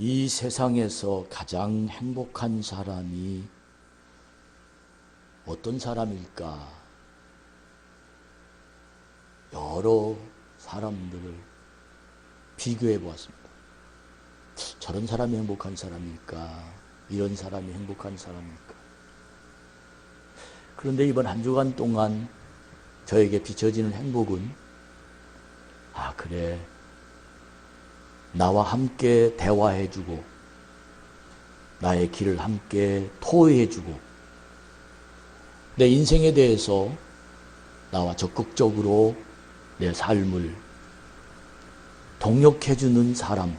이 세상에서 가장 행복한 사람이 어떤 사람일까? 여러 사람들을 비교해 보았습니다. 저런 사람이 행복한 사람일까? 이런 사람이 행복한 사람일까? 그런데 이번 한 주간 동안 저에게 비춰지는 행복은, 그래, 나와 함께 대화해주고 나의 길을 함께 토해주고 내 인생에 대해서 나와 적극적으로 내 삶을 동력해주는 사람,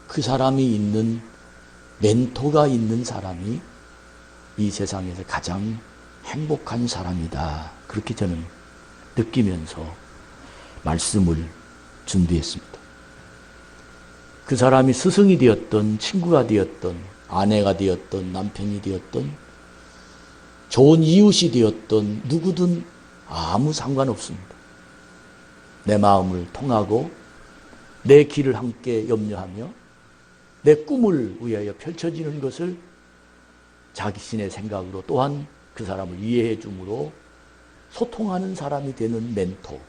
그 사람이 있는, 멘토가 있는 사람이 이 세상에서 가장 행복한 사람이다. 그렇게 저는 느끼면서 말씀을 준비했습니다. 그 사람이 스승이 되었던, 친구가 되었던, 아내가 되었던, 남편이 되었던, 좋은 이웃이 되었던 누구든 아무 상관없습니다. 내 마음을 통하고 내 길을 함께 염려하며 내 꿈을 위하여 펼쳐지는 것을 자신의 생각으로 또한 그 사람을 이해해 줌으로 소통하는 사람이 되는 멘토,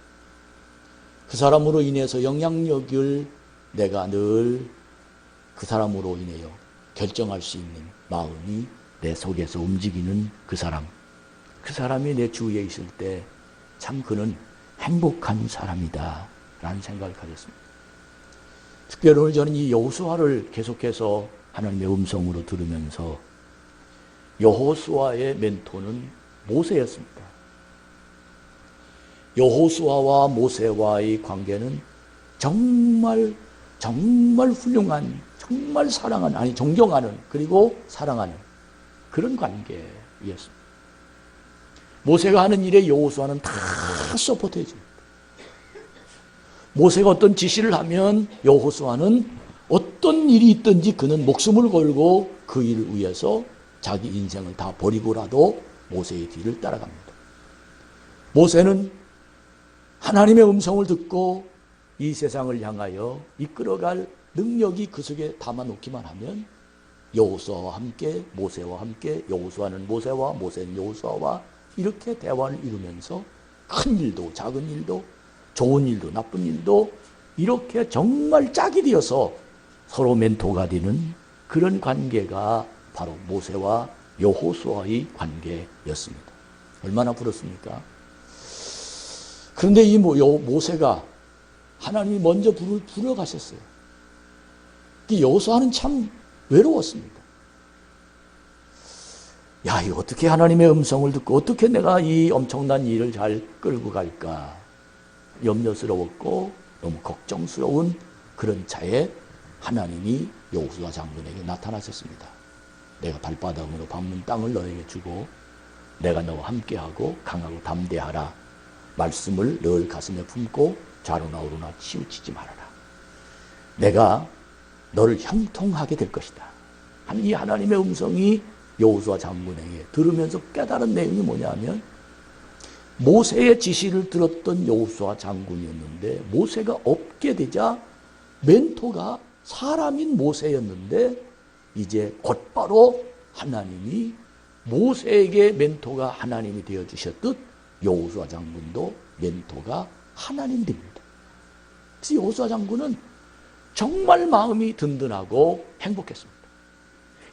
그 사람으로 인해서 영향력을 내가 늘 그 사람으로 인하여 결정할 수 있는 마음이 내 속에서 움직이는 그 사람이 내 주위에 있을 때 참 그는 행복한 사람이다 라는 생각을 가졌습니다. 특별히 오늘 저는 이 여호수아를 계속해서 하나님의 음성으로 들으면서 여호수아의 멘토는 모세였습니다. 여호수아와 모세와의 관계는 정말 훌륭한, 정말 사랑하는, 존경하는, 그리고 사랑하는 그런 관계였습니다. 모세가 하는 일에 여호수아는 다 서포트해 줍니다. 모세가 어떤 지시를 하면 여호수아는 어떤 일이 있든지 그는 목숨을 걸고 그 일을 위해서 자기 인생을 다 버리고라도 모세의 뒤를 따라갑니다. 모세는 하나님의 음성을 듣고 이 세상을 향하여 이끌어갈 능력이 그 속에 담아놓기만 하면 여호수아와 함께, 모세와 함께, 여호수아는 모세와, 모세는 여호수아와 이렇게 대화를 이루면서 큰 일도 작은 일도 좋은 일도 나쁜 일도 이렇게 정말 짝이 되어서 서로 멘토가 되는 그런 관계가 바로 모세와 여호수아의 관계였습니다. 얼마나 부럽습니까? 그런데 이 모세가 하나님이 먼저 부려가셨어요. 여호수아는 참 외로웠습니다. 이거 어떻게 하나님의 음성을 듣고 어떻게 내가 이 엄청난 일을 잘 끌고 갈까? 염려스러웠고 너무 걱정스러운 그런 차에 하나님이 여호수아 장군에게 나타나셨습니다. 내가 발바닥으로 밟는 땅을 너에게 주고 내가 너와 함께하고 강하고 담대하라. 말씀을 늘 가슴에 품고 좌로나 우로나 치우치지 말아라. 내가 너를 형통하게 될 것이다. 이 하나님의 음성이 여호수아 장군에게 들으면서 깨달은 내용이 뭐냐면 모세의 지시를 들었던 여호수아 장군이었는데 모세가 없게 되자 멘토가 사람인 모세였는데 이제 곧바로 하나님이 모세에게 멘토가 하나님이 되어주셨듯 여호수아 장군도 멘토가 하나님 됩니다. 그래서 여호수아 장군은 정말 마음이 든든하고 행복했습니다.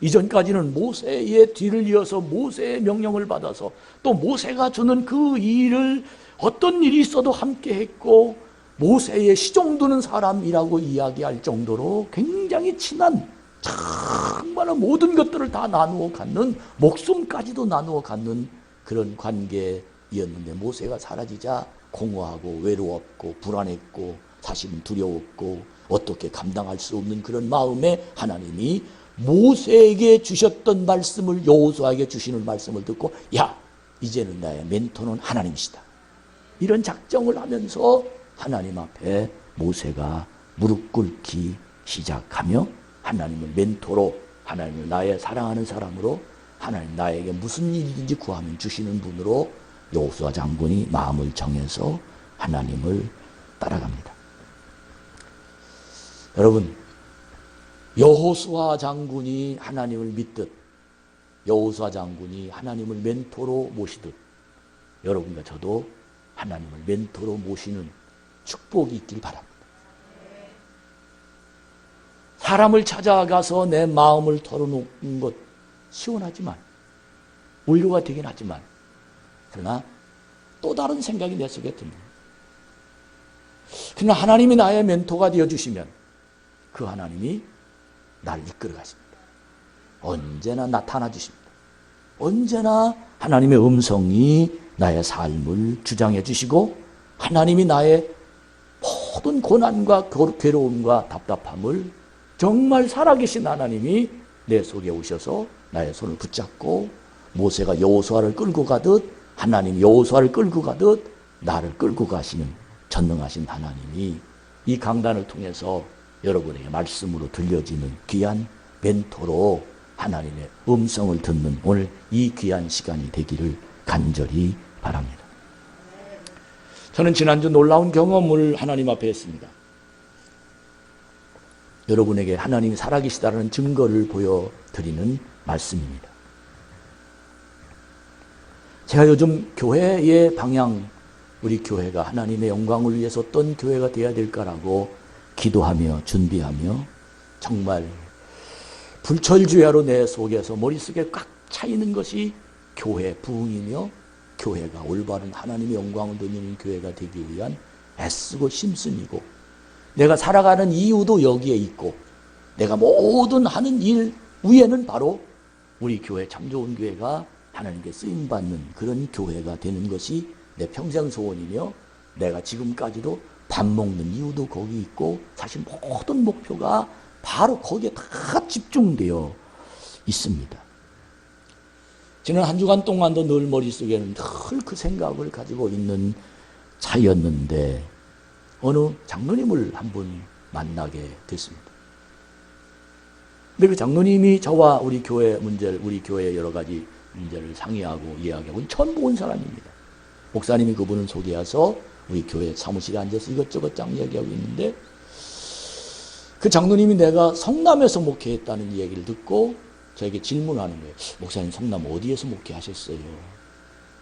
이전까지는 모세의 뒤를 이어서 모세의 명령을 받아서 또 모세가 주는 그 일을 어떤 일이 있어도 함께 했고 모세의 시종드는 사람이라고 이야기할 정도로 굉장히 친한, 정말 모든 것들을 다 나누어 갖는, 목숨까지도 나누어 갖는 그런 관계였는데 모세가 사라지자 공허하고 외로웠고 불안했고 사실은 두려웠고 어떻게 감당할 수 없는 그런 마음에 하나님이 모세에게 주셨던 말씀을 여호수아에게 주시는 말씀을 듣고 이제는 나의 멘토는 하나님이시다. 이런 작정을 하면서 하나님 앞에 모세가 무릎 꿇기 시작하며 하나님을 멘토로, 하나님을 나의 사랑하는 사람으로, 하나님 나에게 무슨 일이든지 구하면 주시는 분으로 여호수아 장군이 마음을 정해서 하나님을 따라갑니다. 여러분, 여호수아 장군이 하나님을 믿듯, 여호수아 장군이 하나님을 멘토로 모시듯, 여러분과 저도 하나님을 멘토로 모시는 축복이 있길 바랍니다. 사람을 찾아가서 내 마음을 털어놓는 것 시원하지만, 위로가 되긴 하지만, 그러나 또 다른 생각이 내 속에 듭니다. 그러나 하나님이 나의 멘토가 되어주시면 그 하나님이 나를 이끌어 가십니다. 언제나 나타나 주십니다. 언제나 하나님의 음성이 나의 삶을 주장해 주시고, 하나님이 나의 모든 고난과 괴로움과 답답함을 정말 살아계신 하나님이 내 속에 오셔서 나의 손을 붙잡고, 모세가 여호수아를 끌고 가듯 하나님이 여호수아를 끌고 가듯 나를 끌고 가시는 전능하신 하나님이 이 강단을 통해서 여러분에게 말씀으로 들려지는 귀한 멘토로 하나님의 음성을 듣는 오늘 이 귀한 시간이 되기를 간절히 바랍니다. 저는 지난주 놀라운 경험을 하나님 앞에 했습니다. 여러분에게 하나님이 살아계시다는 증거를 보여드리는 말씀입니다. 제가 요즘 교회의 방향, 우리 교회가 하나님의 영광을 위해서 어떤 교회가 되어야 될까라고 기도하며 준비하며 정말 불철주야로 내 속에서 머릿속에 꽉 차 있는 것이 교회 부흥이며, 교회가 올바른 하나님의 영광을 드리는 교회가 되기 위한 애쓰고 힘쓰이고, 내가 살아가는 이유도 여기에 있고, 내가 모든 하는 일 위에는 바로 우리 교회, 참 좋은 교회가 하나님께 쓰임받는 그런 교회가 되는 것이 내 평생 소원이며, 내가 지금까지도 밥 먹는 이유도 거기 있고, 사실 모든 목표가 바로 거기에 다 집중되어 있습니다. 지난 한 주간 동안도 늘 머릿속에는 늘 그 생각을 가지고 있는 차였는데, 어느 장로님을 한 분 만나게 됐습니다. 근데 그 장로님이 저와 우리 교회 문제를, 우리 교회의 여러 가지 문제를 상의하고 이야기하고 처음 본 사람입니다. 목사님이 그분을 소개해서 우리 교회 사무실에 앉아서 이것저것 이야기하고 있는데, 그 장로님이 내가 성남에서 목회했다는 얘기를 듣고 저에게 질문하는 거예요. 목사님, 성남 어디에서 목회하셨어요?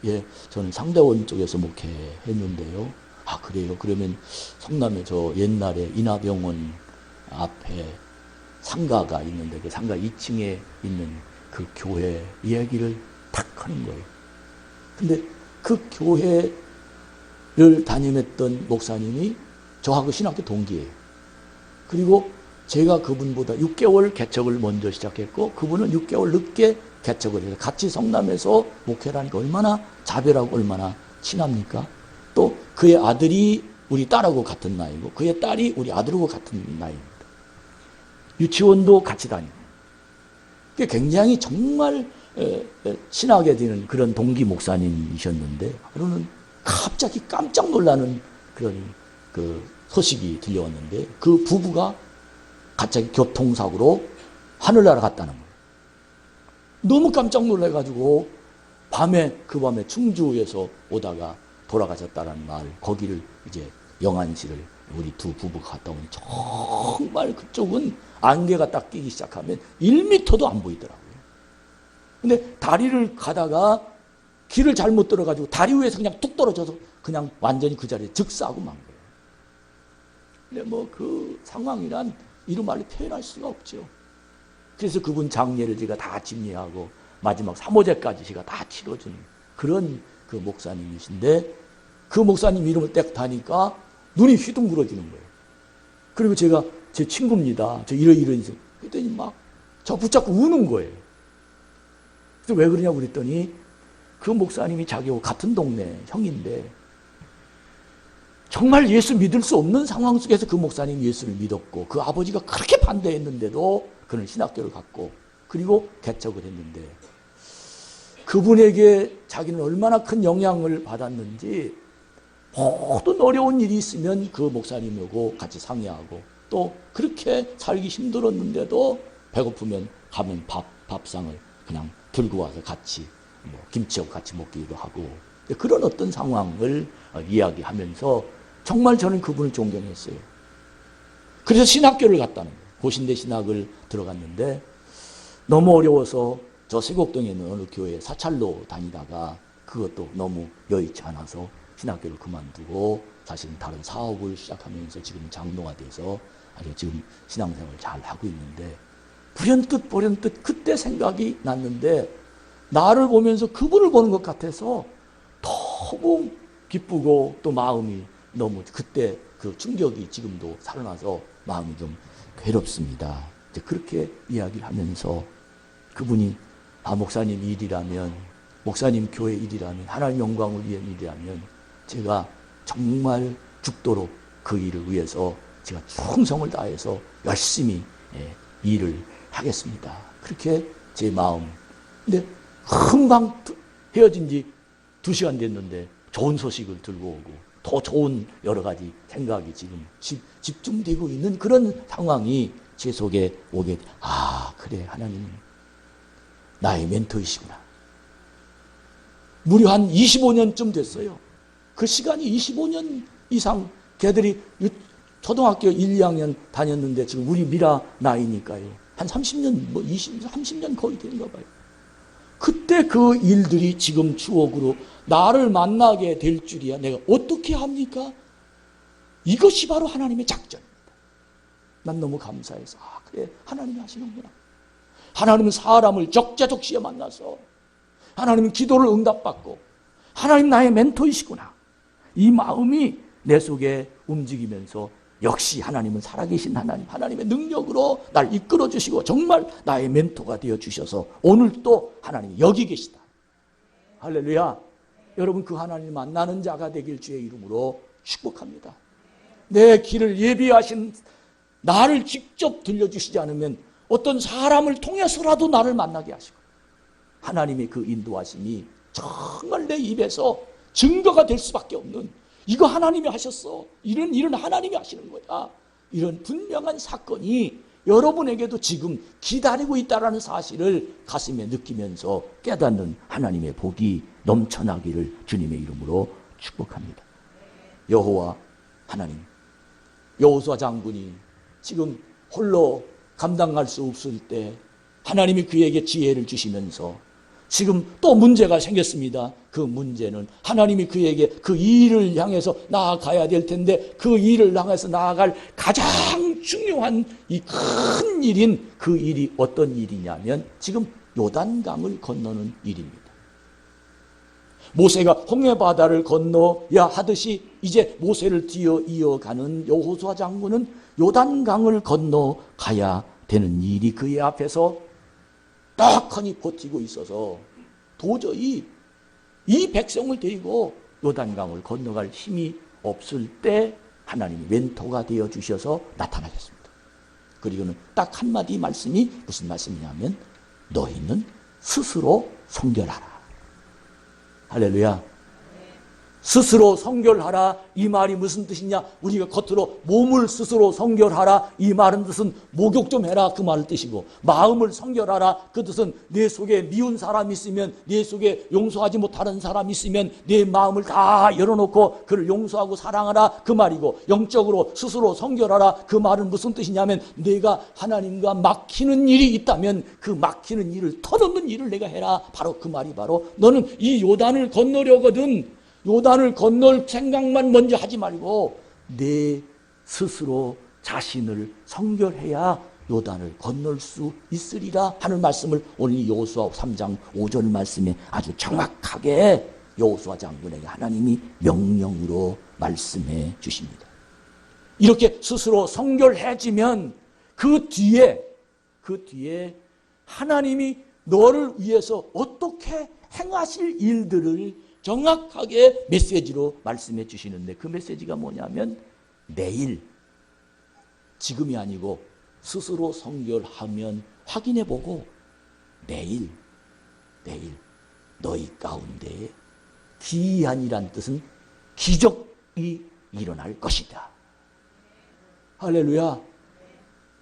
예, 저는 상대원 쪽에서 목회했는데요. 아, 그래요? 그러면 성남에 저 옛날에 인하병원 앞에 상가가 있는데, 그 상가 2층에 있는 그 교회 이야기를 탁 하는 거예요. 근데 그 교회를 담임했던 목사님이 저하고 신학교 동기예요. 그리고 제가 그분보다 6개월 개척을 먼저 시작했고, 그분은 6개월 늦게 개척을 해서 같이 성남에서 목회라니까 얼마나 자별하고 얼마나 친합니까? 또 그의 아들이 우리 딸하고 같은 나이고, 그의 딸이 우리 아들하고 같은 나이입니다. 유치원도 같이 다니고, 굉장히 정말 친하게 되는 그런 동기 목사님이셨는데, 하루는 갑자기 깜짝 놀라는 그런 그 소식이 들려왔는데, 그 부부가 갑자기 교통사고로 하늘나라 갔다는 거예요. 너무 깜짝 놀라가지고 그 밤에 충주에서 오다가 돌아가셨다는 말, 거기를 이제 영안시를 우리 두 부부가 갔다 오니 정말 그쪽은 안개가 딱 끼기 시작하면 1m도 안 보이더라고요. 근데 다리를 가다가 길을 잘못 들어가지고 다리 위에서 그냥 뚝 떨어져서 그냥 완전히 그 자리에 즉사하고 만 거예요. 근데 뭐 그 상황이란 이런 말로 표현할 수가 없죠. 그래서 그분 장례를 제가 다 집례하고 마지막 3호제까지 제가 다 치러준 그런 그 목사님이신데, 그 목사님 이름을 딱 다니까 눈이 휘둥그러지는 거예요. 그리고 제가 제 친구입니다. 저 이런 그랬더니 막 저 붙잡고 우는 거예요. 그래서 왜 그러냐고 그랬더니 그 목사님이 자기하고 같은 동네 형인데, 정말 예수 믿을 수 없는 상황 속에서 그 목사님이 예수를 믿었고, 그 아버지가 그렇게 반대했는데도 그는 신학교를 갔고, 그리고 개척을 했는데, 그분에게 자기는 얼마나 큰 영향을 받았는지, 모든 어려운 일이 있으면 그 목사님하고 같이 상의하고, 또 그렇게 살기 힘들었는데도 배고프면 가면 밥상을 그냥 들고 와서 같이 김치하고 같이 먹기도 하고, 그런 어떤 상황을 이야기하면서 정말 저는 그분을 존경했어요. 그래서 신학교를 갔다는 거예요. 고신대 신학을 들어갔는데 너무 어려워서 저 세곡동에 있는 어느 교회에 사찰로 다니다가 그것도 너무 여의치 않아서 신학교를 그만두고 사실은 다른 사업을 시작하면서 지금 장로가 돼서 아주 지금 신앙생활을 잘 하고 있는데 불현듯 그때 생각이 났는데 나를 보면서 그분을 보는 것 같아서 너무 기쁘고 또 마음이 너무 그때 그 충격이 지금도 살아나서 마음이 좀 괴롭습니다. 이제 그렇게 이야기를 하면서 그분이 목사님 일이라면, 목사님 교회 일이라면, 하나님 영광을 위한 일이라면 제가 정말 죽도록 그 일을 위해서 제가 충성을 다해서 열심히 일을 하겠습니다. 그렇게 제 마음. 근데 금방 헤어진 지 2시간 됐는데 좋은 소식을 들고 오고 더 좋은 여러 가지 생각이 지금 집중되고 있는 그런 상황이 제 속에 오게, 그래, 하나님은 나의 멘토이시구나. 무려 한 25년쯤 됐어요. 그 시간이 25년 이상 걔들이 초등학교 1, 2학년 다녔는데 지금 우리 미라 나이니까요. 한 30년, 30년 거의 된가 봐요. 그때 그 일들이 지금 추억으로 나를 만나게 될 줄이야. 내가 어떻게 합니까? 이것이 바로 하나님의 작전입니다. 난 너무 감사해서 그래, 하나님이 하시는구나. 하나님은 사람을 적재적시에 만나서 하나님은 기도를 응답받고 하나님 나의 멘토이시구나. 이 마음이 내 속에 움직이면서 역시 하나님은 살아계신 하나님, 하나님의 능력으로 날 이끌어주시고 정말 나의 멘토가 되어주셔서 오늘 또 하나님이 여기 계시다. 할렐루야. 여러분 그 하나님 만나는 자가 되길 주의 이름으로 축복합니다. 내 길을 예비하신 나를 직접 들려주시지 않으면 어떤 사람을 통해서라도 나를 만나게 하시고 하나님의 그 인도하심이 정말 내 입에서 증거가 될 수밖에 없는, 이거 하나님이 하셨어, 이런 일은 하나님이 하시는 거야, 이런 분명한 사건이 여러분에게도 지금 기다리고 있다는 사실을 가슴에 느끼면서 깨닫는 하나님의 복이 넘쳐나기를 주님의 이름으로 축복합니다. 여호와 하나님, 여호수아 장군이 지금 홀로 감당할 수 없을 때 하나님이 그에게 지혜를 주시면서 지금 또 문제가 생겼습니다. 그 문제는 하나님이 그에게 그 일을 향해서 나아가야 될 텐데 그 일을 향해서 나아갈 가장 중요한 이 큰 일인 그 일이 어떤 일이냐면 지금 요단강을 건너는 일입니다. 모세가 홍해바다를 건너야 하듯이 이제 모세를 뒤어 이어가는 여호수아 장군은 요단강을 건너가야 되는 일이 그의 앞에서 떡하니 버티고 있어서 도저히 이 백성을 데리고 요단강을 건너갈 힘이 없을 때 하나님이 멘토가 되어 주셔서 나타나셨습니다. 그리고는 딱 한마디 말씀이 무슨 말씀이냐면 너희는 스스로 성결하라. 할렐루야. 스스로 성결하라, 이 말이 무슨 뜻이냐? 우리가 겉으로 몸을 스스로 성결하라, 이 말은 뜻은 목욕 좀 해라, 그 말을 뜻이고, 마음을 성결하라, 그 뜻은 내 속에 미운 사람이 있으면, 내 속에 용서하지 못하는 사람이 있으면 내 마음을 다 열어놓고 그를 용서하고 사랑하라, 그 말이고, 영적으로 스스로 성결하라, 그 말은 무슨 뜻이냐면 내가 하나님과 막히는 일이 있다면 그 막히는 일을 터놓는 일을 내가 해라, 바로 그 말이 바로 너는 이 요단을 건너려거든 요단을 건널 생각만 먼저 하지 말고 내 스스로 자신을 성결해야 요단을 건널 수 있으리라 하는 말씀을 오늘 여호수아 3장 5절 말씀에 아주 정확하게 여호수아 장군에게 하나님이 명령으로 말씀해 주십니다. 이렇게 스스로 성결해지면 그 뒤에 하나님이 너를 위해서 어떻게 행하실 일들을 정확하게 메시지로 말씀해 주시는데 그 메시지가 뭐냐면 내일, 지금이 아니고 스스로 성결하면 확인해 보고 내일 너희 가운데 기이한이란 뜻은 기적이 일어날 것이다. 할렐루야.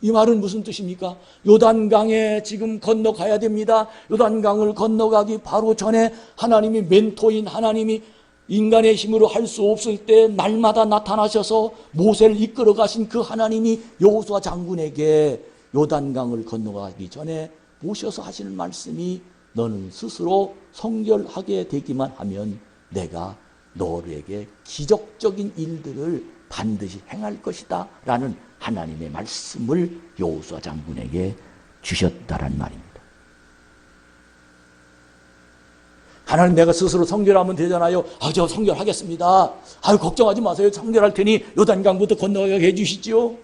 이 말은 무슨 뜻입니까? 요단강에 지금 건너가야 됩니다. 요단강을 건너가기 바로 전에 하나님이 멘토인 하나님이 인간의 힘으로 할 수 없을 때 날마다 나타나셔서 모세를 이끌어 가신 그 하나님이 여호수아 장군에게 요단강을 건너가기 전에 모셔서 하시는 말씀이 너는 스스로 성결하게 되기만 하면 내가 너에게 기적적인 일들을 반드시 행할 것이다 라는 하나님의 말씀을 여호수아 장군에게 주셨다란 말입니다. 하나님, 내가 스스로 성결하면 되잖아요. 저 성결하겠습니다. 걱정하지 마세요. 성결할 테니 요단강부터 건너가게 해주시지요.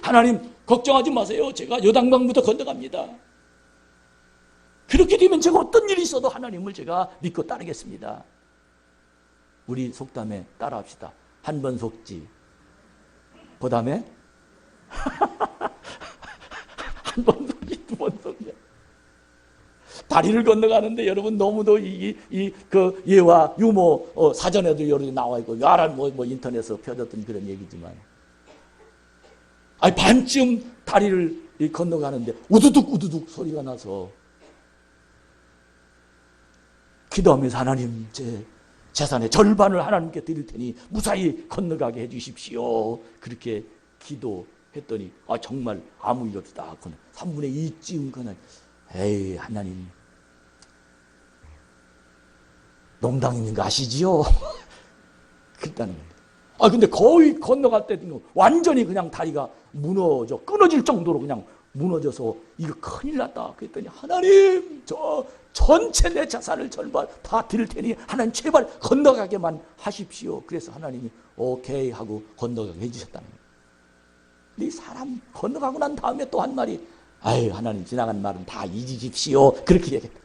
하나님 걱정하지 마세요. 제가 요단강부터 건너갑니다. 그렇게 되면 제가 어떤 일이 있어도 하나님을 제가 믿고 따르겠습니다. 우리 속담에 따라합시다. 한 번 속지, 그 다음에 한 번 속지, 두 번 속지. 다리를 건너가는데 여러분 너무도 그 예와 유모 사전에도 여러 개 나와 있고 여러 인터넷에서 펴졌던 그런 얘기지만 반쯤 다리를 건너가는데 우두둑 우두둑 소리가 나서 기도하면서 하나님, 제 재산의 절반을 하나님께 드릴 테니 무사히 건너가게 해 주십시오. 그렇게 기도했더니 정말 아무 일 없다. 3분의 2쯤 건너. 에이, 하나님 농담인 거 아시지요? 그랬다는 겁니다. 근데 거의 건너갈 때 완전히 그냥 다리가 무너져 끊어질 정도로 그냥 무너져서 이거 큰일 났다. 그랬더니 하나님, 저 전체 내 자산을 절반 다 드릴 테니 하나님 제발 건너가게만 하십시오. 그래서 하나님이 오케이 하고 건너가게 해주셨다는 거예요. 근데 이 사람 건너가고 난 다음에 또 한 말이 하나님 지나간 말은 다 잊으십시오. 그렇게 얘기했다.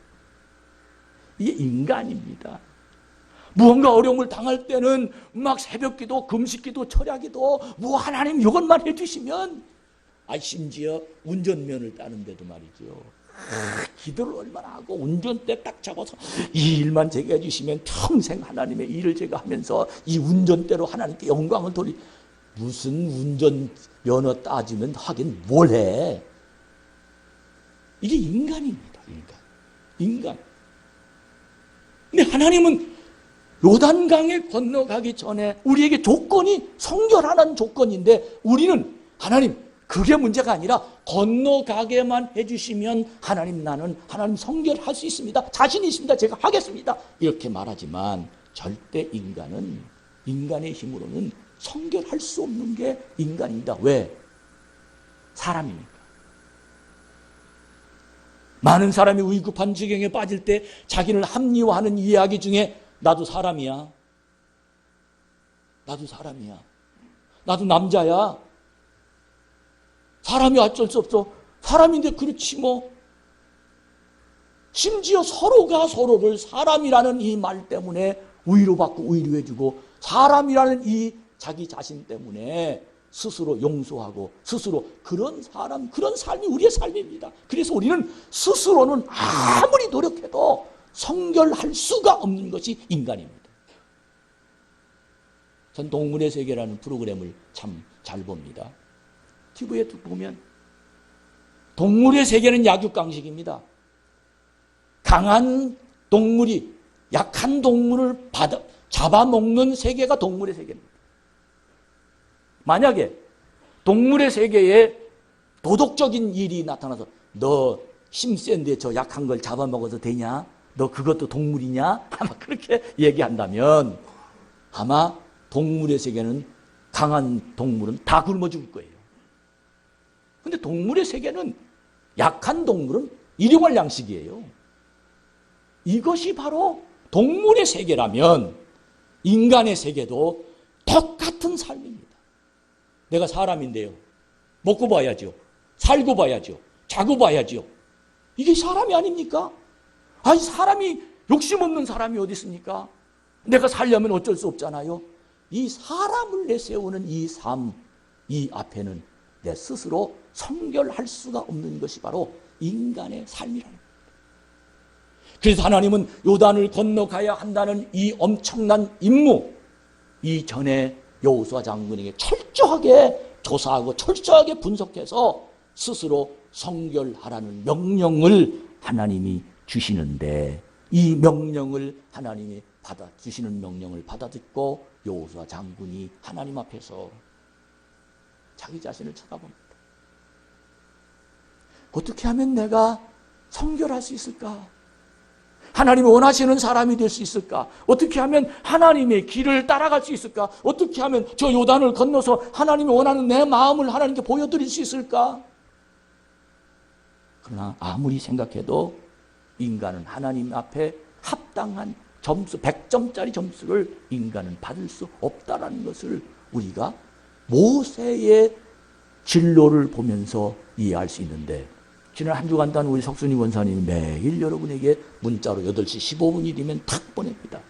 이게 인간입니다. 무언가 어려움을 당할 때는 막 새벽기도, 금식기도, 철야기도 하나님 이것만 해주시면 심지어 운전면을 따는데도 말이죠. 기도를 얼마나 하고 운전대 딱 잡아서 이 일만 제게 해주시면 평생 하나님의 일을 제가 하면서 이 운전대로 하나님께 영광을 무슨 운전면허 따지면 하긴 뭘 해. 이게 인간입니다. 인간. 근데 하나님은 요단강에 건너가기 전에 우리에게 조건이 성결하는 조건인데 우리는 하나님 그게 문제가 아니라 건너가게만 해주시면 하나님 성결할 수 있습니다. 자신이 있습니다. 제가 하겠습니다. 이렇게 말하지만 절대 인간은 인간의 힘으로는 성결할 수 없는 게 인간입니다. 왜? 사람이니까. 많은 사람이 위급한 지경에 빠질 때 자기를 합리화하는 이야기 중에 나도 사람이야. 나도 남자야. 사람이 어쩔 수 없어. 사람인데 그렇지 뭐. 심지어 서로가 서로를 사람이라는 이 말 때문에 위로받고 위로해주고 사람이라는 이 자기 자신 때문에 스스로 용서하고 스스로 그런 삶이 우리의 삶입니다. 그래서 우리는 스스로는 아무리 노력해도 성결할 수가 없는 것이 인간입니다. 전 동물의 세계라는 프로그램을 참 잘 봅니다. TV에 보면 동물의 세계는 약육강식입니다. 강한 동물이 약한 동물을 잡아먹는 세계가 동물의 세계입니다. 만약에 동물의 세계에 도덕적인 일이 나타나서 너 힘센데 저 약한 걸 잡아먹어도 되냐? 너 그것도 동물이냐? 아마 그렇게 얘기한다면 아마 동물의 세계는 강한 동물은 다 굶어 죽을 거예요. 근데 동물의 세계는 약한 동물은 일용할 양식이에요. 이것이 바로 동물의 세계라면 인간의 세계도 똑같은 삶입니다. 내가 사람인데요. 먹고 봐야죠. 살고 봐야죠. 자고 봐야죠. 이게 사람이 아닙니까? 사람이 욕심 없는 사람이 어디 있습니까? 내가 살려면 어쩔 수 없잖아요. 이 사람을 내세우는 이 삶, 이 앞에는 내 스스로 성결할 수가 없는 것이 바로 인간의 삶이라는 겁니다. 그래서 하나님은 요단을 건너가야 한다는 이 엄청난 임무, 이전에 여호수아 장군에게 철저하게 조사하고 철저하게 분석해서 스스로 성결하라는 명령을 하나님이 주시는데 이 명령을 하나님이 주시는 명령을 받아 듣고 여호수아 장군이 하나님 앞에서 자기 자신을 쳐다봅니다. 어떻게 하면 내가 성결할 수 있을까? 하나님이 원하시는 사람이 될 수 있을까? 어떻게 하면 하나님의 길을 따라갈 수 있을까? 어떻게 하면 저 요단을 건너서 하나님이 원하는 내 마음을 하나님께 보여드릴 수 있을까? 그러나 아무리 생각해도 인간은 하나님 앞에 합당한 점수, 100점짜리 점수를 인간은 받을 수 없다는 것을 우리가 모세의 진로를 보면서 이해할 수 있는데, 지난 한 주간 동안 우리 석순이 원사님이 매일 여러분에게 문자로 8시 15분이 되면 탁 보냅니다.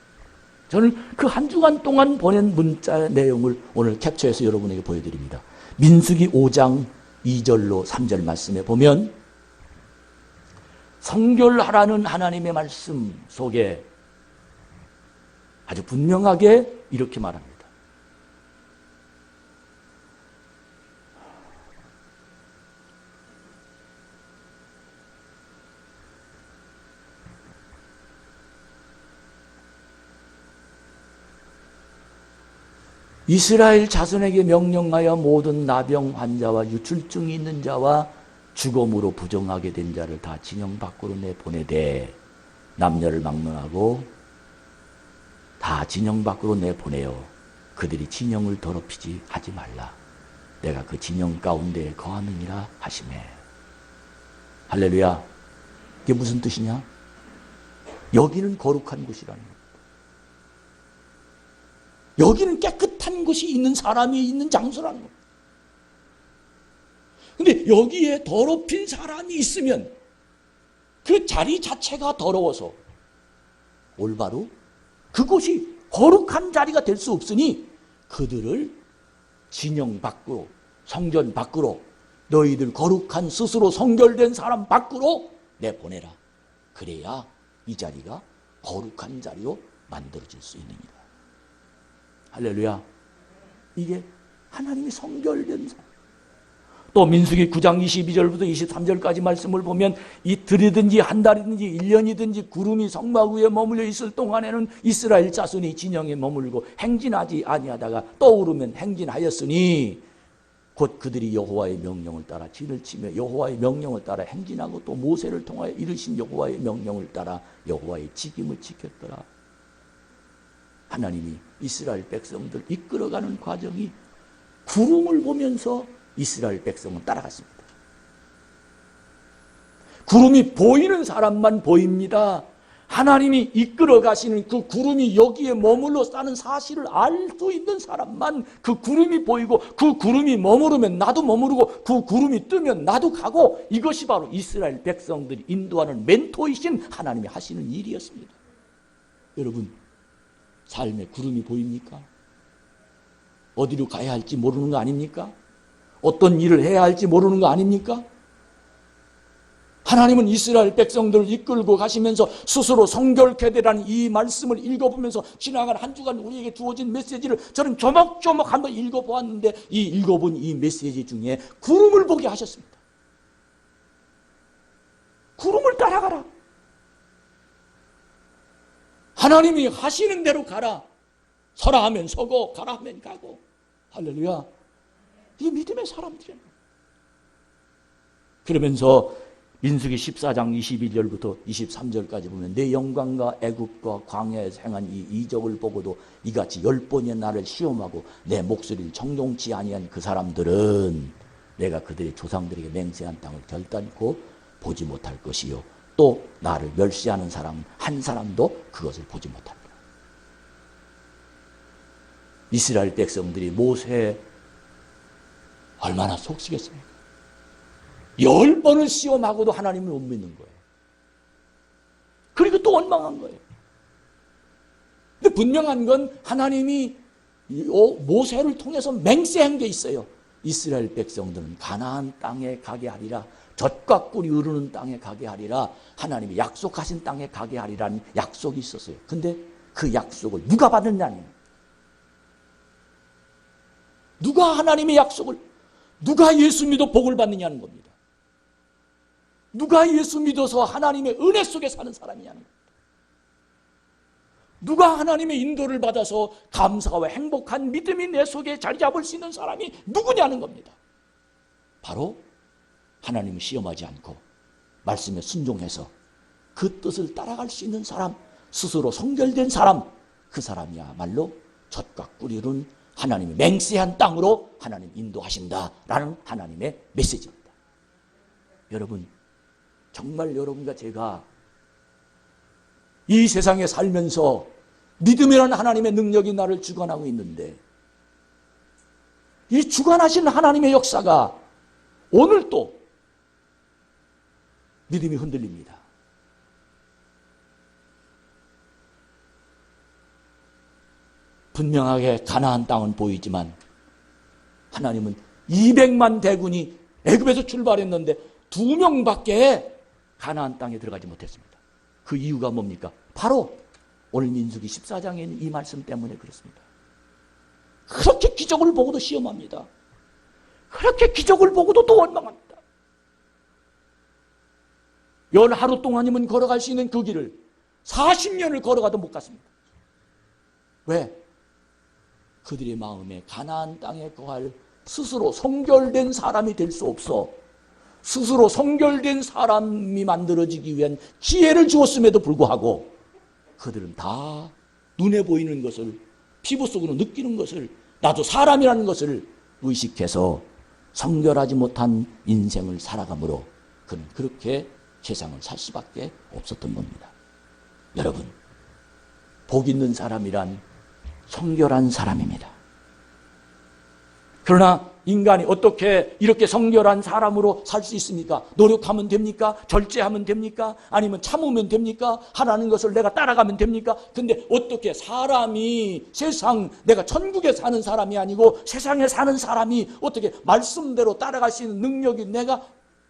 저는 그 한 주간 동안 보낸 문자의 내용을 오늘 캡처해서 여러분에게 보여드립니다. 민수기 5장 2절로 3절 말씀에 보면 성결하라는 하나님의 말씀 속에 아주 분명하게 이렇게 말합니다. 이스라엘 자손에게 명령하여 모든 나병 환자와 유출증이 있는 자와 죽음으로 부정하게 된 자를 다 진영 밖으로 내보내되, 남녀를 막론하고 다 진영 밖으로 내보내어 그들이 진영을 더럽히지 하지 말라. 내가 그 진영 가운데에 거하느니라 하시매. 할렐루야. 이게 무슨 뜻이냐? 여기는 거룩한 곳이라는 거예요. 여기는 깨끗한 곳이 있는 사람이 있는 장소라는 겁니다. 근데 여기에 더럽힌 사람이 있으면 그 자리 자체가 더러워서 올바로 그곳이 거룩한 자리가 될 수 없으니 그들을 진영 밖으로, 성전 밖으로, 너희들 거룩한 스스로 성결된 사람 밖으로 내보내라. 그래야 이 자리가 거룩한 자리로 만들어질 수 있느니라. 할렐루야. 이게 하나님이 성결된 사람. 또 민수기 9장 22절부터 23절까지 말씀을 보면 이틀이든지 한 달이든지 1년이든지 구름이 성막 위에 머물러 있을 동안에는 이스라엘 자손이 진영에 머물고 행진하지 아니하다가 떠오르면 행진하였으니 곧 그들이 여호와의 명령을 따라 진을 치며 여호와의 명령을 따라 행진하고 또 모세를 통하여 이르신 여호와의 명령을 따라 여호와의 직임을 지켰더라. 하나님이 이스라엘 백성들 이끌어가는 과정이 구름을 보면서 이스라엘 백성은 따라갔습니다. 구름이 보이는 사람만 보입니다. 하나님이 이끌어 가시는 그 구름이 여기에 머물러 사는 사실을 알 수 있는 사람만 그 구름이 보이고 그 구름이 머무르면 나도 머무르고 그 구름이 뜨면 나도 가고, 이것이 바로 이스라엘 백성들이 인도하는 멘토이신 하나님이 하시는 일이었습니다. 여러분, 삶에 구름이 보입니까? 어디로 가야 할지 모르는 거 아닙니까? 어떤 일을 해야 할지 모르는 거 아닙니까? 하나님은 이스라엘 백성들을 이끌고 가시면서 스스로 성결케 되라는 이 말씀을 읽어보면서 지나간 한 주간 우리에게 주어진 메시지를 저는 조목조목 한번 읽어보았는데, 이 읽어본 이 메시지 중에 구름을 보게 하셨습니다. 구름을 따라가라. 하나님이 하시는 대로 가라. 서라 하면 서고 가라 하면 가고. 할렐루야. 이게 믿음의 사람들이에요. 그러면서 민수기 14장 22절부터 23절까지 보면 내 영광과 애굽과 광야에서 행한 이 이적을 보고도 이같이 10번의 나를 시험하고 내 목소리를 정동치 아니한 그 사람들은 내가 그들의 조상들에게 맹세한 땅을 결단코 보지 못할 것이요, 또 나를 멸시하는 사람 한 사람도 그것을 보지 못합니다. 이스라엘 백성들이 모세에 얼마나 속쓰겠습니까? 10번을 시험하고도 하나님을 못 믿는 거예요. 그리고 또 원망한 거예요. 근데 분명한 건 하나님이 모세를 통해서 맹세한 게 있어요. 이스라엘 백성들은 가나안 땅에 가게 하리라, 젖과 꿀이 흐르는 땅에 가게 하리라, 하나님이 약속하신 땅에 가게 하리라는 약속이 있었어요. 근데 그 약속을 누가 받느냐는, 누가 하나님의 약속을, 누가 예수 믿어 복을 받느냐는 겁니다. 누가 예수 믿어서 하나님의 은혜 속에 사는 사람이냐는 겁니다. 누가 하나님의 인도를 받아서 감사와 행복한 믿음이 내 속에 자리 잡을 수 있는 사람이 누구냐는 겁니다. 바로 하나님을 시험하지 않고 말씀에 순종해서 그 뜻을 따라갈 수 있는 사람, 스스로 성결된 사람, 그 사람이야말로 젖과 꿀이룬 하나님의 맹세한 땅으로 하나님 인도하신다라는 하나님의 메시지입니다. 여러분, 정말 여러분과 제가 이 세상에 살면서 믿음이라는 하나님의 능력이 나를 주관하고 있는데, 이 주관하신 하나님의 역사가 오늘 또 믿음이 흔들립니다. 분명하게 가나안 땅은 보이지만 하나님은 200만 대군이 애굽에서 출발했는데 2명밖에 가나안 땅에 들어가지 못했습니다. 그 이유가 뭡니까? 바로 오늘 민수기 14장에 있는 이 말씀 때문에 그렇습니다. 그렇게 기적을 보고도 시험합니다. 그렇게 기적을 보고도 또 원망합니다. 열 하루 동안이면 걸어갈 수 있는 그 길을 40년을 걸어가도 못 갔습니다. 왜? 그들의 마음에 가나안 땅에 거할 스스로 성결된 사람이 될 수 없어 스스로 성결된 사람이 만들어지기 위한 기회를 주었음에도 불구하고 그들은 다 눈에 보이는 것을, 피부 속으로 느끼는 것을, 나도 사람이라는 것을 의식해서 성결하지 못한 인생을 살아가므로 그는 그렇게 세상을 살 수밖에 없었던 겁니다. 여러분, 복 있는 사람이란 성결한 사람입니다. 그러나 인간이 어떻게 이렇게 성결한 사람으로 살 수 있습니까? 노력하면 됩니까? 절제하면 됩니까? 아니면 참으면 됩니까? 하라는 것을 내가 따라가면 됩니까? 근데 어떻게 사람이 세상, 내가 천국에 사는 사람이 아니고 세상에 사는 사람이 어떻게 말씀대로 따라갈 수 있는 능력이 내가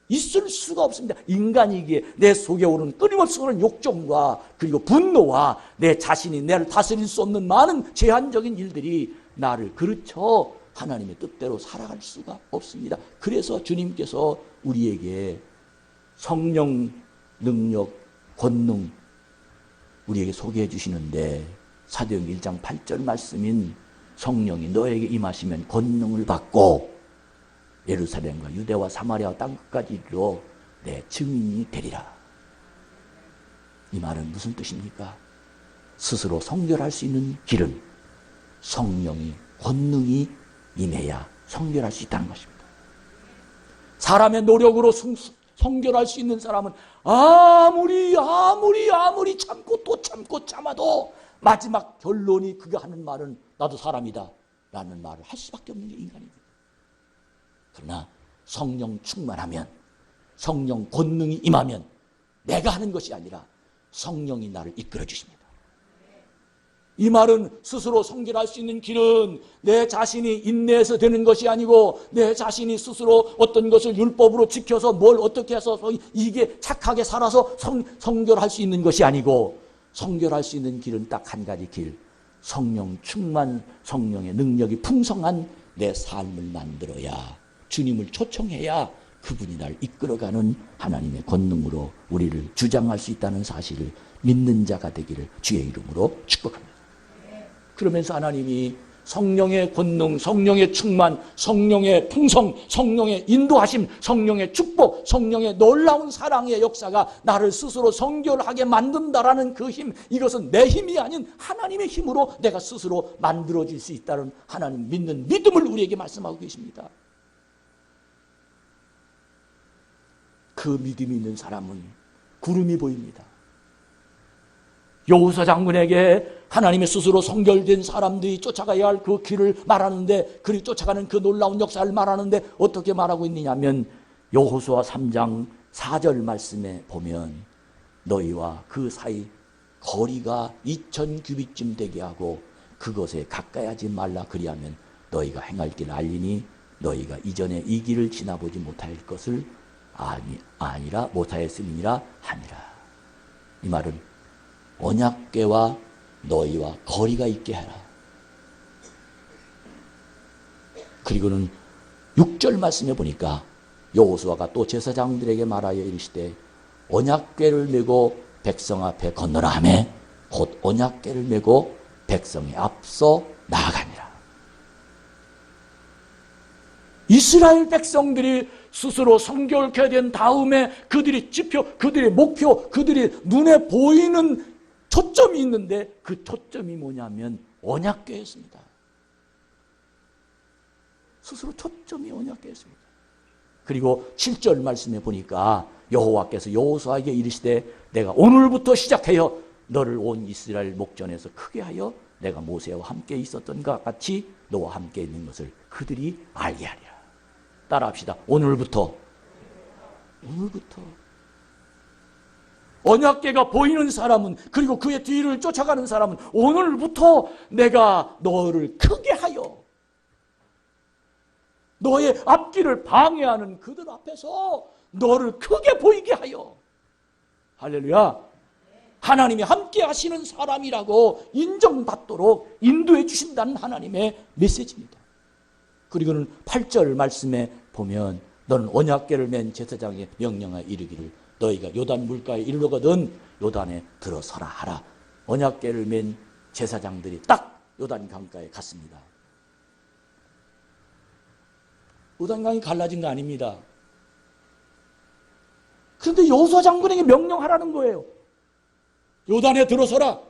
있을 수가 없습니다. 인간이기에 내 속에 오는 끊임없이 오는 욕정과 그리고 분노와 내 자신이 나를 다스릴 수 없는 많은 제한적인 일들이 나를 그르쳐 하나님의 뜻대로 살아갈 수가 없습니다. 그래서 주님께서 우리에게 성령, 능력, 권능 우리에게 소개해 주시는데 사도행전 1장 8절 말씀인 성령이 너에게 임하시면 권능을 받고 예루살렘과 유대와 사마리아와 땅끝까지 이르러 내 증인이 되리라. 이 말은 무슨 뜻입니까? 스스로 성결할 수 있는 길은 성령이, 권능이 임해야 성결할 수 있다는 것입니다. 사람의 노력으로 성결할 수 있는 사람은 아무리 참고 또 참고 참아도 마지막 결론이 그가 하는 말은 나도 사람이다 라는 말을 할 수밖에 없는 게 인간입니다. 그러나 성령 충만하면, 성령 권능이 임하면 내가 하는 것이 아니라 성령이 나를 이끌어 주십니다. 이 말은 스스로 성결할 수 있는 길은 내 자신이 인내해서 되는 것이 아니고 내 자신이 스스로 어떤 것을 율법으로 지켜서 뭘 어떻게 해서 이게 착하게 살아서 성결할 수 있는 것이 아니고 성결할 수 있는 길은 딱 한 가지 길, 성령 충만, 성령의 능력이 풍성한 내 삶을 만들어야, 주님을 초청해야 그분이 날 이끌어가는 하나님의 권능으로 우리를 주장할 수 있다는 사실을 믿는 자가 되기를 주의 이름으로 축복합니다. 그러면서 하나님이 성령의 권능, 성령의 충만, 성령의 풍성, 성령의 인도하심, 성령의 축복, 성령의 놀라운 사랑의 역사가 나를 스스로 성결하게 만든다라는 그 힘, 이것은 내 힘이 아닌 하나님의 힘으로 내가 스스로 만들어질 수 있다는 하나님 믿는 믿음을 우리에게 말씀하고 계십니다. 그 믿음이 있는 사람은 구름이 보입니다. 여호수아 장군에게 하나님의 스스로 성결된 사람들이 쫓아가야 할 그 길을 말하는데, 그리 쫓아가는 그 놀라운 역사를 말하는데 어떻게 말하고 있느냐면 여호수아 3장 4절 말씀에 보면 너희와 그 사이 거리가 2000규빗쯤 되게 하고 그것에 가까이 하지 말라. 그리하면 너희가 행할 길을 알리니 너희가 이전에 이 길을 지나보지 못할 것을 아니라 못하였음이니라 하니라. 이 말은 언약궤와 너희와 거리가 있게 하라. 그리고는 6절 말씀에 보니까 여호수아가 또 제사장들에게 말하여 이르시되 언약궤를 메고 백성 앞에 건너라 하매 곧 언약궤를 메고 백성에 앞서 나아가니라. 이스라엘 백성들이 스스로 성결케 된 다음에 그들이 지표, 그들의 목표, 그들이 눈에 보이는 초점이 있는데 그 초점이 뭐냐면 언약궤였습니다. 스스로 초점이 언약궤였습니다. 그리고 7절 말씀에 보니까 여호와께서 여호수아에게 이르시되 내가 오늘부터 시작하여 너를 온 이스라엘 목전에서 크게 하여 내가 모세와 함께 있었던 것 같이 너와 함께 있는 것을 그들이 알게 하리라. 따라합시다. 오늘부터. 언약궤가 보이는 사람은, 그리고 그의 뒤를 쫓아가는 사람은 오늘부터 내가 너를 크게 하여 너의 앞길을 방해하는 그들 앞에서 너를 크게 보이게 하여, 할렐루야, 하나님이 함께 하시는 사람이라고 인정받도록 인도해 주신다는 하나님의 메시지입니다. 그리고는 8절 말씀에 보면 너는 언약궤를 맨 제사장에게 명령하여 이르기를 너희가 요단 물가에 이르거든 요단에 들어서라 하라. 언약궤를 맨 제사장들이 딱 요단 강가에 갔습니다. 요단강이 갈라진 거 아닙니다. 그런데 여호수아 장군에게 명령하라는 거예요. 요단에 들어서라.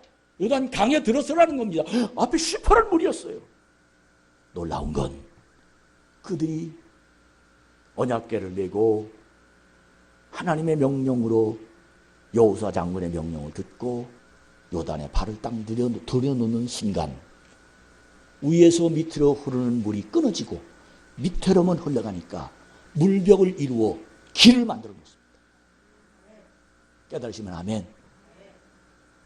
요단 강에 들어서라는 겁니다. 앞에 시퍼런 물이었어요. 놀라운 건 그들이 언약궤를 메고 하나님의 명령으로 여호수아 장군의 명령을 듣고 요단에 발을 딱 들여놓는 순간 위에서 밑으로 흐르는 물이 끊어지고 밑으로만 흘러가니까 물벽을 이루어 길을 만들어 놓습니다. 깨달으시면 아멘.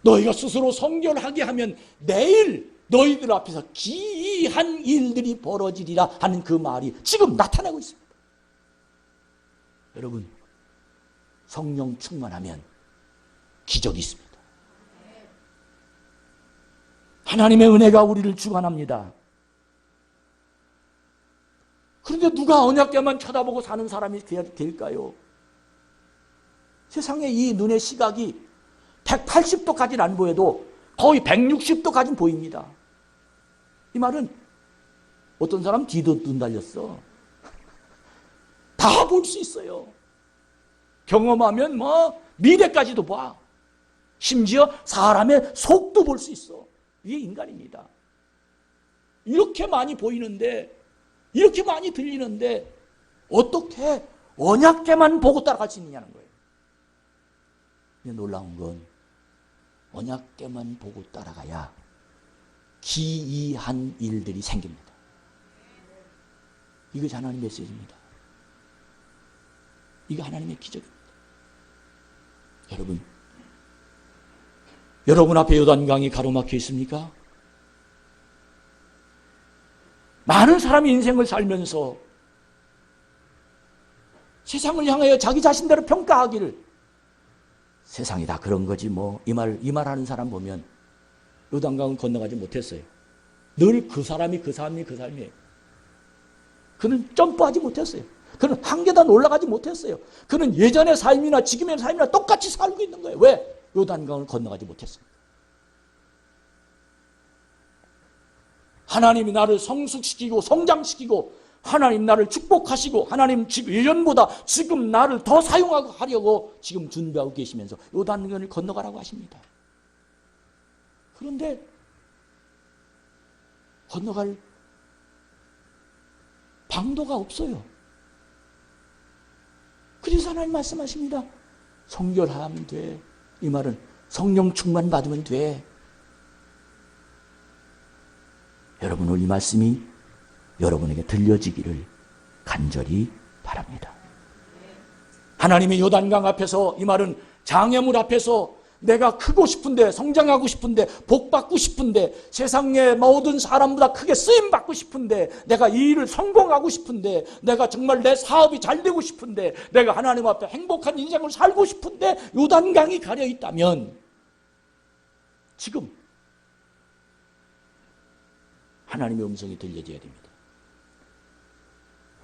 너희가 스스로 성결하게 하면 내일 너희들 앞에서 기이한 일들이 벌어지리라 하는 그 말이 지금 나타나고 있습니다. 여러분, 성령 충만하면 기적이 있습니다. 하나님의 은혜가 우리를 주관합니다. 그런데 누가 언약궤만 쳐다보고 사는 사람이 될까요? 세상에 이 눈의 시각이 180도까지는 안 보여도 거의 160도까지는 보입니다. 이 말은 어떤 사람 뒤도 눈 달렸어. 다 볼 수 있어요. 경험하면 미래까지도 봐. 심지어 사람의 속도 볼 수 있어. 이게 인간입니다. 이렇게 많이 보이는데, 이렇게 많이 들리는데 어떻게 언약궤만 보고 따라갈 수 있느냐는 거예요. 근데 놀라운 건 언약궤만 보고 따라가야 기이한 일들이 생깁니다. 이것이 하나님의 메시지입니다. 이게 하나님의 기적입니다. 여러분 앞에 요단강이 가로막혀 있습니까? 많은 사람이 인생을 살면서 세상을 향하여 자기 자신대로 평가하기를 세상이 다 그런 거지 이 말하는 사람 보면 요단강을 건너가지 못했어요. 늘 그 삶이에요. 그는 점프하지 못했어요. 그는 한 계단 올라가지 못했어요. 그는 예전의 삶이나 지금의 삶이나 똑같이 살고 있는 거예요. 왜? 요단강을 건너가지 못했습니다. 하나님이 나를 성숙시키고 성장시키고 하나님 나를 축복하시고 하나님 지금 예전보다 지금 나를 더 사용하려고 지금 준비하고 계시면서 요단강을 건너가라고 하십니다. 그런데 건너갈 방도가 없어요. 그래서 하나님 말씀하십니다. 성결하면 돼. 이 말은 성령 충만 받으면 돼. 여러분 오늘 이 말씀이 여러분에게 들려지기를 간절히 바랍니다. 하나님의 요단강 앞에서, 이 말은 장애물 앞에서 내가 크고 싶은데, 성장하고 싶은데, 복받고 싶은데, 세상의 모든 사람보다 크게 쓰임받고 싶은데, 내가 이 일을 성공하고 싶은데, 내가 정말 내 사업이 잘 되고 싶은데, 내가 하나님 앞에 행복한 인생을 살고 싶은데 요단강이 가려 있다면 지금 하나님의 음성이 들려져야 됩니다.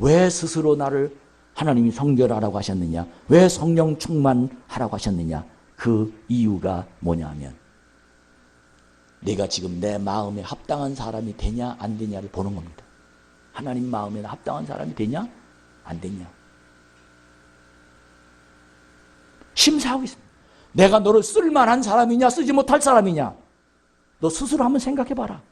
왜 스스로 나를 하나님이 성결하라고 하셨느냐? 왜 성령 충만하라고 하셨느냐? 그 이유가 뭐냐 하면 내가 지금 내 마음에 합당한 사람이 되냐 안 되냐를 보는 겁니다. 하나님 마음에 합당한 사람이 되냐 안 되냐 심사하고 있습니다. 내가 너를 쓸만한 사람이냐 쓰지 못할 사람이냐 너 스스로 한번 생각해봐라.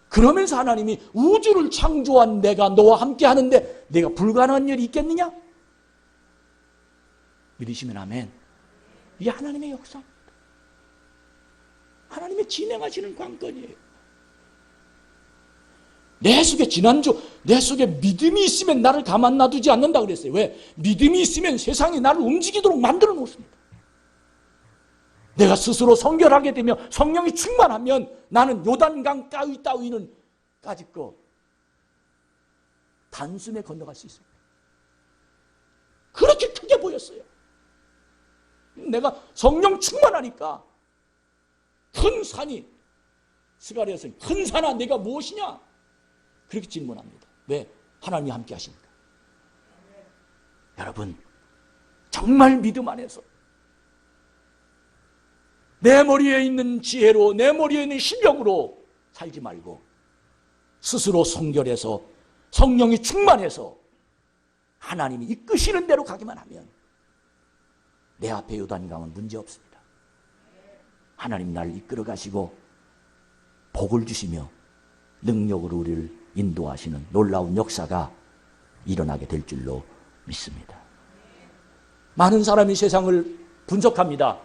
그러면서 하나님이 우주를 창조한 내가 너와 함께 하는데 내가 불가능한 일이 있겠느냐? 믿으시면 아멘. 이게 하나님의 역사입니다. 하나님의 진행하시는 관건이에요. 내 속에 지난주 내 속에 믿음이 있으면 나를 가만 놔두지 않는다 그랬어요. 왜? 믿음이 있으면 세상이 나를 움직이도록 만들어 놓습니다. 내가 스스로 성결하게 되며 성령이 충만하면 나는 요단강 따위는 까짓 단숨에 건너갈 수 있습니다. 그렇게 크게 보였어요. 내가 성령 충만하니까 큰 산이 스가랴서 큰 산아 내가 무엇이냐? 그렇게 질문합니다. 왜? 하나님이 함께 하시니까. 여러분 정말 믿음 안에서 내 머리에 있는 지혜로 내 머리에 있는 실력으로 살지 말고 스스로 성결해서 성령이 충만해서 하나님이 이끄시는 대로 가기만 하면 내 앞에 요단강은 문제없습니다. 하나님 나를 이끌어 가시고 복을 주시며 능력으로 우리를 인도하시는 놀라운 역사가 일어나게 될 줄로 믿습니다. 많은 사람이 세상을 분석합니다.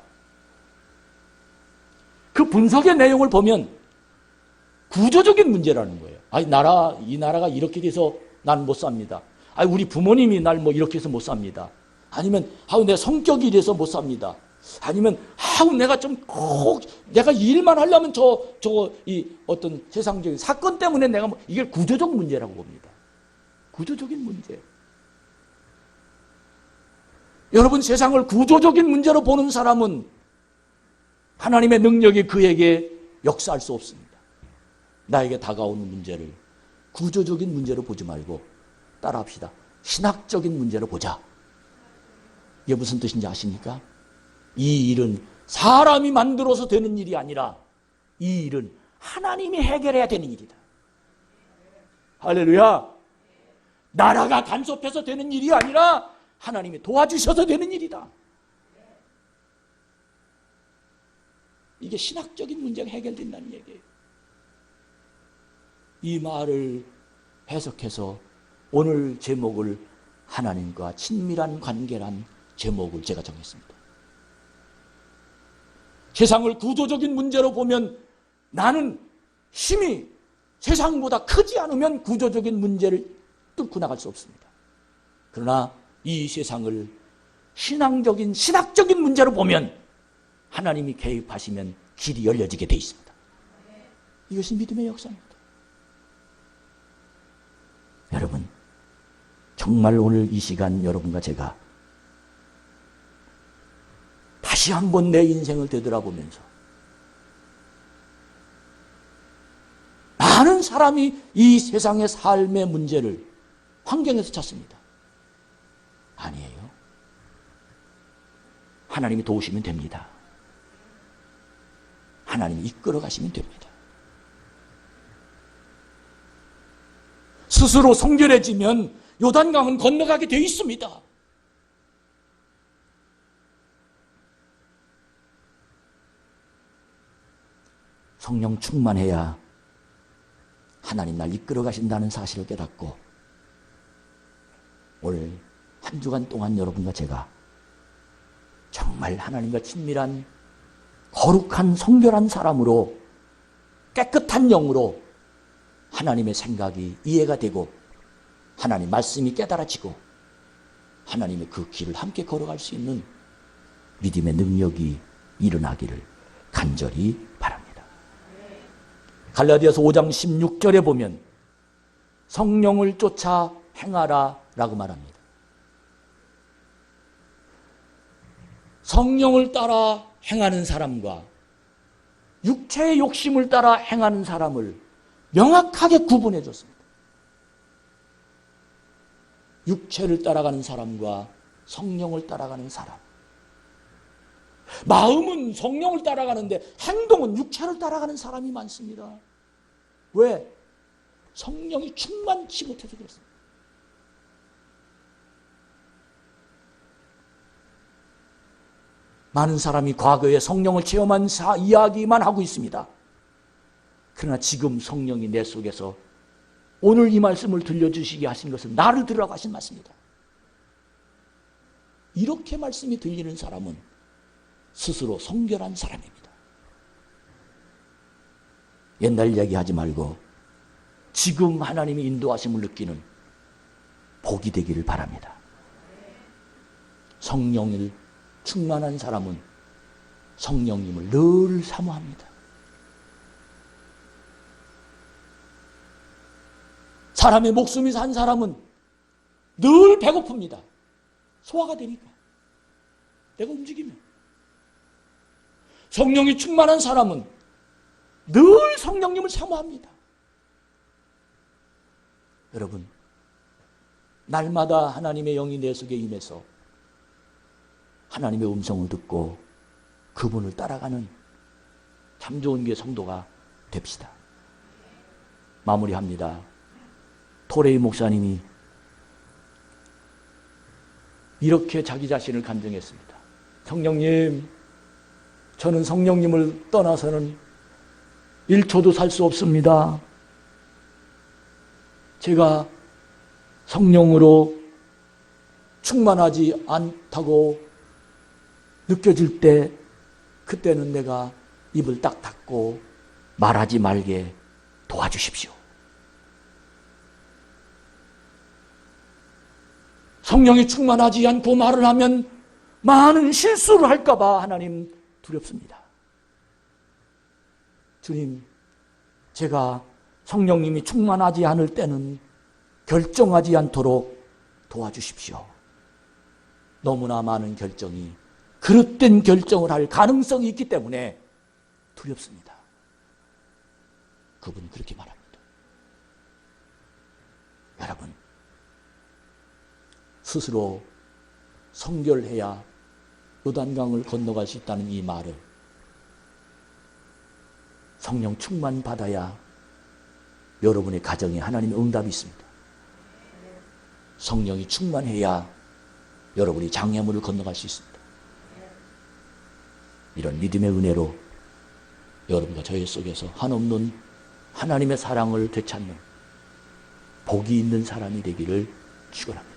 그 분석의 내용을 보면 구조적인 문제라는 거예요. 이 나라가 이렇게 돼서 난 못 삽니다. 우리 부모님이 날 이렇게 해서 못 삽니다. 아니면 내 성격이 이래서 못 삽니다. 아니면 내가 내가 일만 하려면 이 어떤 세상적인 사건 때문에 내가 이게 구조적 문제라고 봅니다. 구조적인 문제. 여러분 세상을 구조적인 문제로 보는 사람은 하나님의 능력이 그에게 역사할 수 없습니다. 나에게 다가오는 문제를 구조적인 문제로 보지 말고 따라합시다. 신학적인 문제로 보자. 이게 무슨 뜻인지 아십니까? 이 일은 사람이 만들어서 되는 일이 아니라 이 일은 하나님이 해결해야 되는 일이다. 할렐루야. 나라가 간섭해서 되는 일이 아니라 하나님이 도와주셔서 되는 일이다. 이게 신학적인 문제가 해결된다는 얘기예요. 이 말을 해석해서 오늘 제목을 하나님과 친밀한 관계란 제목을 제가 정했습니다. 세상을 구조적인 문제로 보면 나는 힘이 세상보다 크지 않으면 구조적인 문제를 뚫고 나갈 수 없습니다. 그러나 이 세상을 신학적인 문제로 보면 하나님이 개입하시면 길이 열려지게 되어 있습니다. 이것이 믿음의 역사입니다. 여러분, 정말 오늘 이 시간 여러분과 제가 다시 한번 내 인생을 되돌아보면서 많은 사람이 이 세상의 삶의 문제를 환경에서 찾습니다. 아니에요. 하나님이 도우시면 됩니다. 하나님이 이끌어 가시면 됩니다. 스스로 성결해지면 요단강은 건너가게 되어 있습니다. 성령 충만해야 하나님 날 이끌어 가신다는 사실을 깨닫고 올 한 주간 동안 여러분과 제가 정말 하나님과 친밀한 거룩한 성결한 사람으로 깨끗한 영으로 하나님의 생각이 이해가 되고 하나님 말씀이 깨달아지고 하나님의 그 길을 함께 걸어갈 수 있는 믿음의 능력이 일어나기를 간절히 바랍니다. 갈라디아서 5장 16절에 보면 성령을 쫓아 행하라 라고 말합니다. 성령을 따라 행하는 사람과 육체의 욕심을 따라 행하는 사람을 명확하게 구분해 줬습니다. 육체를 따라가는 사람과 성령을 따라가는 사람. 마음은 성령을 따라가는데 행동은 육체를 따라가는 사람이 많습니다. 왜? 성령이 충만치 못해서 그렇습니다. 많은 사람이 과거에 성령을 체험한 이야기만 하고 있습니다. 그러나 지금 성령이 내 속에서 오늘 이 말씀을 들려주시게 하신 것은 나를 들으라고 하신 말씀입니다. 이렇게 말씀이 들리는 사람은 스스로 성결한 사람입니다. 옛날 이야기하지 말고 지금 하나님의 인도하심을 느끼는 복이 되기를 바랍니다. 성령을 충만한 사람은 성령님을 늘 사모합니다. 사람의 목숨이 산 사람은 늘 배고픕니다. 소화가 되니까. 내가 움직이면. 성령이 충만한 사람은 늘 성령님을 사모합니다. 여러분, 날마다 하나님의 영이 내 속에 임해서 하나님의 음성을 듣고 그분을 따라가는 참 좋은 게 성도가 됩시다. 마무리합니다. 토레이 목사님이 이렇게 자기 자신을 간증했습니다. 성령님, 저는 성령님을 떠나서는 1초도 살 수 없습니다. 제가 성령으로 충만하지 않다고 느껴질 때 그때는 내가 입을 딱 닫고 말하지 말게 도와주십시오. 성령이 충만하지 않고 말을 하면 많은 실수를 할까 봐 하나님 두렵습니다. 주님, 제가 성령님이 충만하지 않을 때는 결정하지 않도록 도와주십시오. 너무나 많은 결정이 그릇된 결정을 할 가능성이 있기 때문에 두렵습니다. 그분은 그렇게 말합니다. 여러분, 스스로 성결해야 요단강을 건너갈 수 있다는 이 말을 성령 충만 받아야 여러분의 가정에 하나님의 응답이 있습니다. 성령이 충만해야 여러분이 장애물을 건너갈 수 있습니다. 이런 믿음의 은혜로 여러분과 저희 속에서 한없는 하나님의 사랑을 되찾는 복이 있는 사람이 되기를 축원합니다.